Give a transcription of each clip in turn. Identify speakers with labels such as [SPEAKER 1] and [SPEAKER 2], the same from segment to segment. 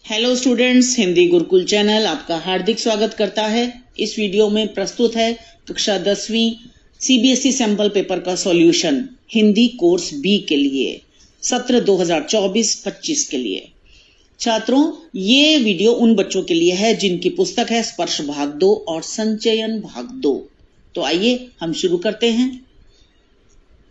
[SPEAKER 1] Hello students, Hindi Gurukul channel आपका हार्दिक स्वागत करता है। इस वीडियो में प्रस्तुत है कक्षा 10वीं सीबीएसई सैंपल पेपर का सॉल्यूशन हिंदी कोर्स बी के लिए सत्र 2024-25 के लिए। छात्रों, ये वीडियो उन बच्चों के लिए है जिनकी पुस्तक है स्पर्श भाग 2 और संचयन भाग 2। तो आइए हम शुरू करते हैं।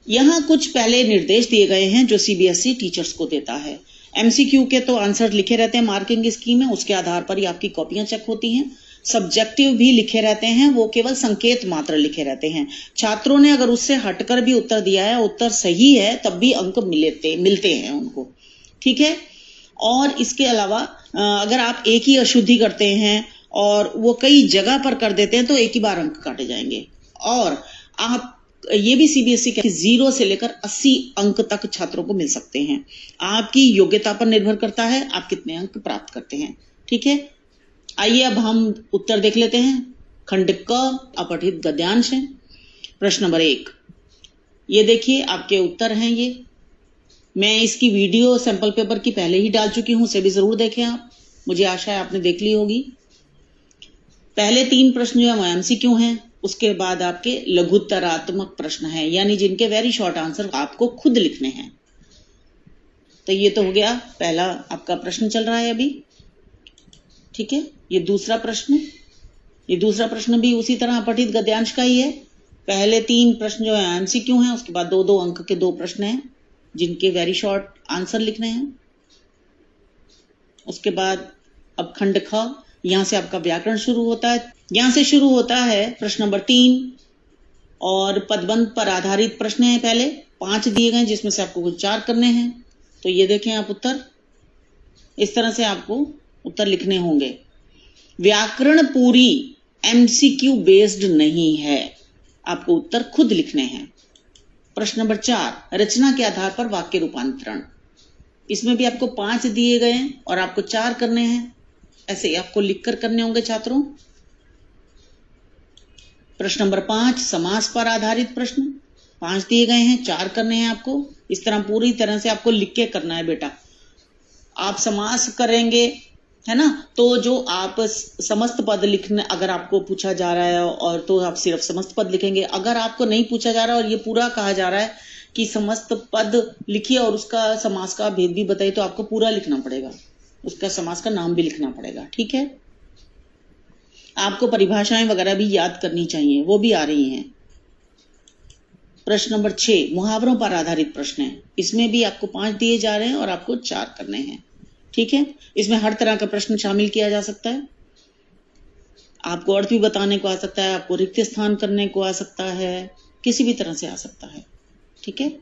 [SPEAKER 1] यहाँ कुछ पहले निर्देश दिए गए हैं जो सीबीएसई टीचर्स को देता है। एमसीक्यू के तो आंसर लिखे रहते हैं मार्किंग स्कीम में, उसके आधार पर ही आपकी कॉपियां चेक होती हैं। सब्जेक्टिव भी लिखे रहते हैं, वो केवल संकेत मात्र लिखे रहते हैं। छात्रों ने अगर उससे हटकर भी उत्तर दिया है, उत्तर सही है, तब भी अंक मिलते हैं उनको, ठीक है। और इसके अलावा अगर आप एक ही अशुद्धि करते हैं और वो कई जगह पर कर देते हैं तो एक ही बार अंक काटे जाएंगे। और आप ये भी सीबीएसई के 0 से लेकर 80 अंक तक छात्रों को मिल सकते हैं। आपकी योग्यता पर निर्भर करता है आप कितने अंक प्राप्त करते हैं, ठीक है। आइए अब हम उत्तर देख लेते हैं। खंड क अपठित गद्यांश है। प्रश्न नंबर 1, ये देखिए आपके उत्तर हैं। ये मैं इसकी वीडियो सैंपल पेपर की पहले ही डाल चुकी हूं, उसे भी जरूर देखें आप। मुझे आशा है आपने देख ली होगी। पहले 3 प्रश्न जो है वो एमसीक्यू हैं, उसके बाद आपके लघुत्तरात्मक प्रश्न हैं, यानी जिनके वेरी शॉर्ट आंसर आपको खुद लिखने हैं। तो ये तो हो गया पहला आपका प्रश्न चल रहा है अभी, ठीक है। ये दूसरा प्रश्न भी उसी तरह अपठित गद्यांश का ही है। पहले 3 प्रश्न जो है एमसीक्यू हैं, उसके बाद 2-2 अंक के 2 प्रश्न हैं जिनके वेरी शॉर्ट आंसर लिखने हैं। उसके बाद अब खंड ख, यहां से आपका व्याकरण शुरू होता है। यहां से शुरू होता है प्रश्न नंबर 3 और पदबंध पर आधारित प्रश्न है। पहले 5 दिए गए जिसमें से आपको कुल 4 करने हैं। तो ये देखें आप उत्तर, इस तरह से आपको उत्तर लिखने होंगे। व्याकरण पूरी एमसीक्यू बेस्ड नहीं है, आपको उत्तर खुद लिखने हैं। प्रश्न नंबर 4, रचना के आधार पर वाक्य रूपांतरण। इसमें भी आपको 5 दिए गए हैं और आपको 4 करने हैं। ऐसे आपको लिखकर करने होंगे छात्रों। प्रश्न नंबर 5, समास पर आधारित प्रश्न। 5 दिए गए हैं, 4 करने हैं आपको। इस तरह पूरी तरह से आपको लिख के करना है बेटा। आप समास करेंगे, है ना, तो जो आप समस्त पद लिखने, अगर आपको पूछा जा रहा है और तो आप सिर्फ समस्त पद लिखेंगे। अगर आपको नहीं पूछा जा रहा और ये पूरा कहा जा रहा है कि समस्त पद लिखिए और उसका समास का भेद भी बताइए, तो आपको पूरा लिखना पड़ेगा, उसका समास का नाम भी लिखना पड़ेगा, ठीक है। आपको परिभाषाएं वगैरह भी याद करनी चाहिए, वो भी आ रही हैं। प्रश्न नंबर 6, मुहावरों पर आधारित प्रश्न है। इसमें भी आपको 5 दिए जा रहे हैं और आपको 4 करने हैं, ठीक है। इसमें हर तरह का प्रश्न शामिल किया जा सकता है। आपको अर्थ भी बताने को आ सकता है, आपको रिक्त स्थान करने को आ सकता है, किसी भी तरह से आ सकता है, ठीक है।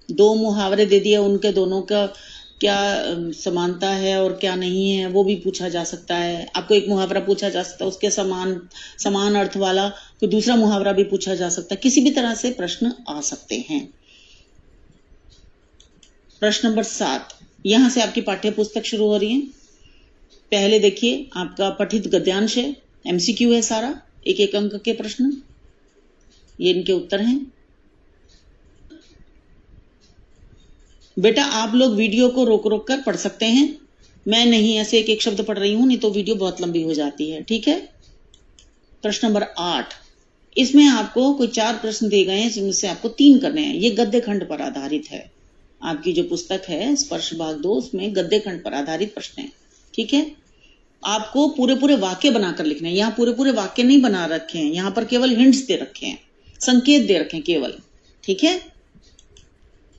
[SPEAKER 1] 2 मुहावरे दे दिए, उनके दोनों का क्या समानता है और क्या नहीं है वो भी पूछा जा सकता है। आपको एक मुहावरा पूछा जा सकता है, उसके समान अर्थ वाला तो दूसरा मुहावरा भी पूछा जा सकता है। किसी भी तरह से प्रश्न आ सकते हैं। प्रश्न नंबर 7, यहां से आपकी पाठ्य पुस्तक शुरू हो रही है। पहले देखिए आपका पठित गद्यांश है, एमसीक्यू है सारा, 1-1 अंक के प्रश्न, ये इनके उत्तर हैं। बेटा आप लोग वीडियो को रोक रोक कर पढ़ सकते हैं, मैं नहीं ऐसे एक शब्द पढ़ रही हूं, नहीं तो वीडियो बहुत लंबी हो जाती है, ठीक है। प्रश्न नंबर 8, इसमें आपको कोई 4 प्रश्न दिए गए हैं जिनमें से आपको 3 करने हैं। ये गद्य खंड पर आधारित है। आपकी जो पुस्तक है स्पर्श भाग 2, उसमें गद्य खंड पर आधारित प्रश्न है, ठीक है। आपको पूरे वाक्य बनाकर लिखने हैं। यहाँ पूरे वाक्य नहीं बना रखे हैं, यहाँ पर केवल हिंट्स दे रखे हैं, संकेत दे रखे हैं केवल, ठीक है।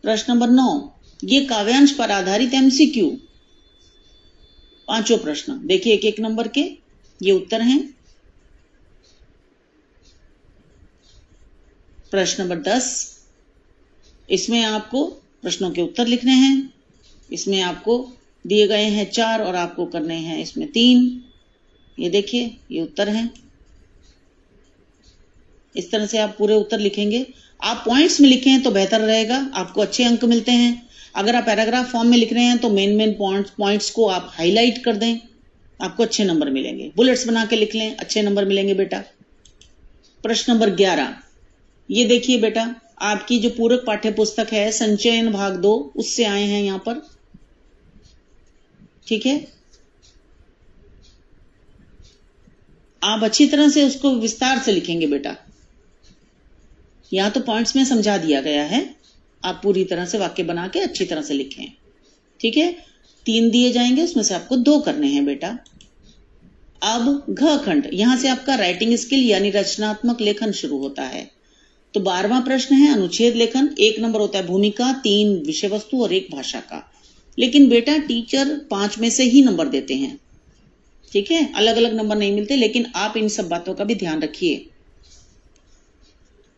[SPEAKER 1] प्रश्न नंबर 9, ये काव्यांश पर आधारित एमसीक्यू। 5 प्रश्न देखिए 1-1 नंबर के, ये उत्तर हैं। प्रश्न नंबर 10, इसमें आपको प्रश्नों के उत्तर लिखने हैं। इसमें आपको दिए गए हैं 4 और आपको करने हैं इसमें 3। ये देखिए ये उत्तर हैं। इस तरह से आप पूरे उत्तर लिखेंगे। आप पॉइंट्स में लिखें तो बेहतर रहेगा, आपको अच्छे अंक मिलते हैं। अगर आप पैराग्राफ फॉर्म में लिख रहे हैं तो मेन पॉइंट्स को आप हाईलाइट कर दें, आपको अच्छे नंबर मिलेंगे। बुलेट्स बना के लिख लें, अच्छे नंबर मिलेंगे बेटा। प्रश्न नंबर 11, ये देखिए बेटा आपकी जो पूरक पाठ्य पुस्तक है संचयन भाग 2, उससे आए हैं यहाँ पर, ठीक है, आप अच्छी तरह से उसको विस्तार से लिखेंगे बेटा। यहाँ तो पॉइंट्स में समझा दिया गया है, आप पूरी तरह से वाक्य बना के अच्छी तरह से लिखें। ठीक है, 3 दिए जाएंगे, उसमें से आपको 2 करने हैं बेटा। अब घ खंड, यहां से आपका राइटिंग स्किल यानी रचनात्मक लेखन शुरू होता है। तो 12वां प्रश्न है अनुच्छेद लेखन। 1 नंबर होता है भूमिका, 3 विषय वस्तु और 1 भाषा का। लेकिन बेटा टीचर 5 में से ही नंबर देते हैं, ठीक है, अलग अलग नंबर नहीं मिलते, लेकिन आप इन सब बातों का भी ध्यान रखिए।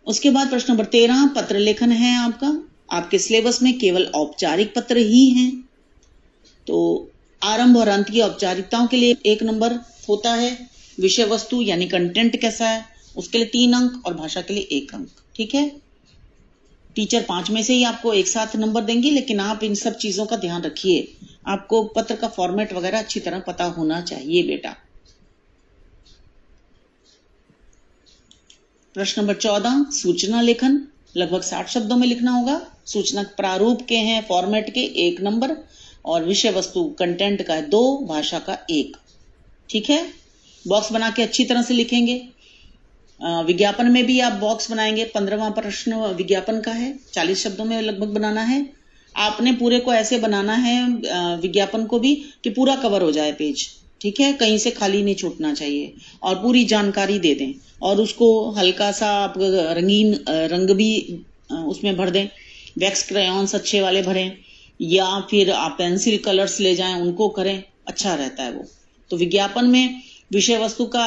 [SPEAKER 1] उसके बाद प्रश्न नंबर 13 पत्र लेखन है आपका। आपके सिलेबस में केवल औपचारिक पत्र ही हैं, तो आरंभ और अंत की औपचारिकताओं के लिए 1 नंबर होता है। विषय वस्तु यानी कंटेंट कैसा है उसके लिए 3 अंक और भाषा के लिए 1 अंक। ठीक है, टीचर 5 में से ही आपको एक साथ नंबर देंगे, लेकिन आप इन सब चीजों का ध्यान रखिए। आपको पत्र का फॉर्मेट वगैरह अच्छी तरह पता होना चाहिए बेटा। प्रश्न नंबर 14 सूचना लेखन, लगभग 60 शब्दों में लिखना होगा। सूचना प्रारूप के हैं, फॉर्मेट के 1 नंबर और विषय वस्तु कंटेंट का 2, भाषा का 1। ठीक है, बॉक्स बना के अच्छी तरह से लिखेंगे। विज्ञापन में भी आप बॉक्स बनाएंगे। 15वां प्रश्न विज्ञापन का है, 40 शब्दों में लगभग बनाना है। आपने पूरे को ऐसे बनाना है विज्ञापन को भी कि पूरा कवर हो जाए पेज। ठीक है, कहीं से खाली नहीं छूटना चाहिए और पूरी जानकारी दे दें। और उसको हल्का सा आप रंगीन रंग भी उसमें भर दें, वैक्स क्रेयॉन्स अच्छे वाले भरें, या फिर आप पेंसिल कलर्स ले जाएं उनको करें, अच्छा रहता है वो। तो विज्ञापन में विषय वस्तु का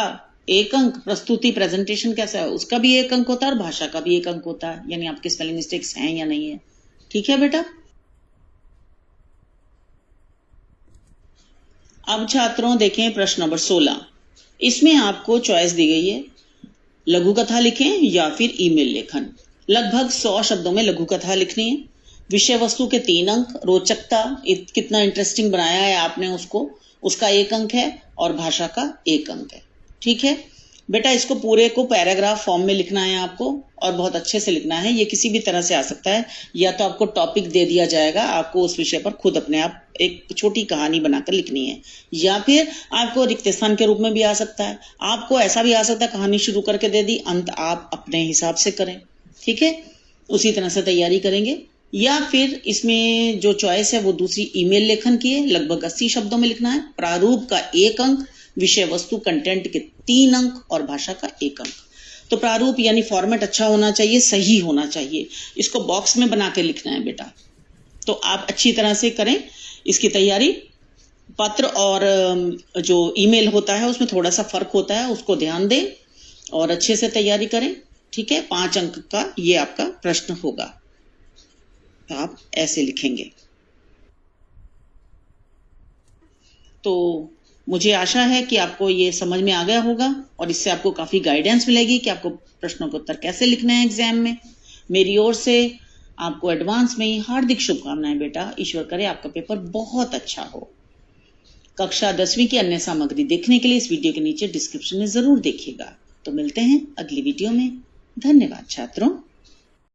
[SPEAKER 1] 1 अंक, प्रस्तुति प्रेजेंटेशन कैसा है उसका भी 1 अंक होता है और भाषा का भी 1 अंक होता है, यानी आपके स्पेलिंग मिस्टेक्स हैं या नहीं है। ठीक है बेटा। अब छात्रों देखें प्रश्न नंबर 16। इसमें आपको चॉइस दी गई है, लघु कथा लिखें या फिर ईमेल लेखन। लगभग 100 शब्दों में लघु कथा लिखनी है। विषय वस्तु के 3 अंक, रोचकता कितना इंटरेस्टिंग बनाया है आपने उसको, उसका 1 अंक है और भाषा का 1 अंक है। ठीक है बेटा, इसको पूरे को पैराग्राफ फॉर्म में लिखना है आपको और बहुत अच्छे से लिखना है। ये किसी भी तरह से आ सकता है, या तो आपको टॉपिक दे दिया जाएगा, आपको उस विषय पर खुद अपने आप एक छोटी कहानी बनाकर लिखनी है, या फिर आपको रिक्त स्थान के रूप में भी आ सकता है। आपको ऐसा भी आ सकता है कहानी शुरू करके दे दी, अंत आप अपने हिसाब से करें। ठीक है, उसी तरह से तैयारी करेंगे। या फिर इसमें जो चॉइस है वो दूसरी ईमेल लेखन की है, लगभग 80 शब्दों में लिखना है। प्रारूप का 1 अंक, विषय वस्तु कंटेंट के 3 अंक और भाषा का 1 अंक। तो प्रारूप यानी फॉर्मेट अच्छा होना चाहिए, सही होना चाहिए। इसको बॉक्स में बना के लिखना है बेटा, तो आप अच्छी तरह से करें इसकी तैयारी। पत्र और जो ईमेल होता है उसमें थोड़ा सा फर्क होता है, उसको ध्यान दें और अच्छे से तैयारी करें। ठीक है, 5 अंक का ये आपका प्रश्न होगा, तो आप ऐसे लिखेंगे। तो मुझे आशा है कि आपको ये समझ में आ गया होगा और इससे आपको काफी गाइडेंस मिलेगी कि आपको प्रश्नों के उत्तर कैसे लिखने हैं एग्जाम में। मेरी ओर से आपको एडवांस में ही हार्दिक शुभकामनाएं बेटा। ईश्वर करे आपका पेपर बहुत अच्छा हो। कक्षा 10वीं की अन्य सामग्री देखने के लिए इस वीडियो के नीचे डिस्क्रिप्शन में जरूर देखिएगा। तो मिलते हैं अगली वीडियो में। धन्यवाद छात्रों।